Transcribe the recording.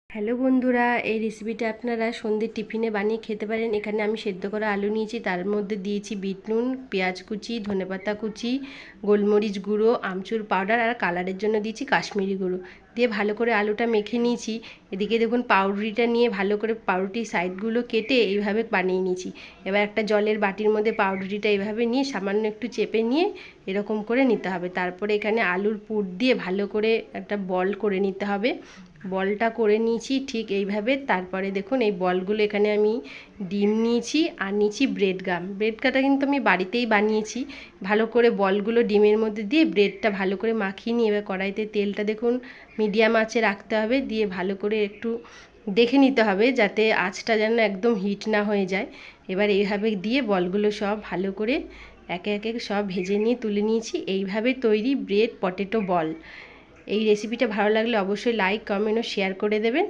Hello বন্ধুরা, এই রেসিপিটা আপনারা সন্ধ্যের টিফিনে বানিয়ে খেতে পারেন। এখানে আমি সেদ্ধ করা আলু নিয়েছি, তার মধ্যে দিয়েছি বিট নুন, পেঁয়াজ কুচি, ধনেপাতা কুচি, গোলমরিচ গুঁড়ো, আমচুর পাউডার আর কালারের জন্য দিয়েছি কাশ্মীরি গুঁড়ো দিয়ে ভালো করে আলুটা মেখে নিয়েছি। এদিকে দেখুন পাউরুটিটা নিয়ে ভালো করে পাউরুটির সাইডগুলো কেটে এইভাবে বানিয়ে নিয়েছি। এবার একটা জলের বাটির মধ্যে পাউরুটিটা এইভাবে নিয়ে সামান্য একটু চেপে নিয়ে এরকম করে নিতে হবে। তারপরে এখানে আলুর পুর দিয়ে ভালো করে একটা বল করে নিতে হবে। বলটা করে নিয়েছি ঠিক এইভাবে। তারপরে দেখুন এই বলগুলো এখানে আমি ডিম নিয়েছি আর নিয়েছি ব্রেডটা কিন্তু আমি বাড়িতেই বানিয়েছি। ভালো করে বলগুলো ডিমের মধ্যে দিয়ে ব্রেডটা ভালো করে মাখিয়ে নিয়ে এবার কড়াইতে তেলটা দেখুন মিডিয়াম আঁচে রাখতে হবে, দিয়ে ভালো করে একটু দেখে নিতে হবে যাতে আঁচটা যেন একদম হিট না হয়ে যায়। এবার এইভাবে দিয়ে বলগুলো সব ভালো করে একে একে সব ভেজে নিয়ে তুলে নিয়েছি। এইভাবে তৈরি ব্রেড পটেটো বল। এই রেসিপিটা ভালো লাগলে অবশ্যই লাইক, কমেন্ট ও শেয়ার করে দেবেন।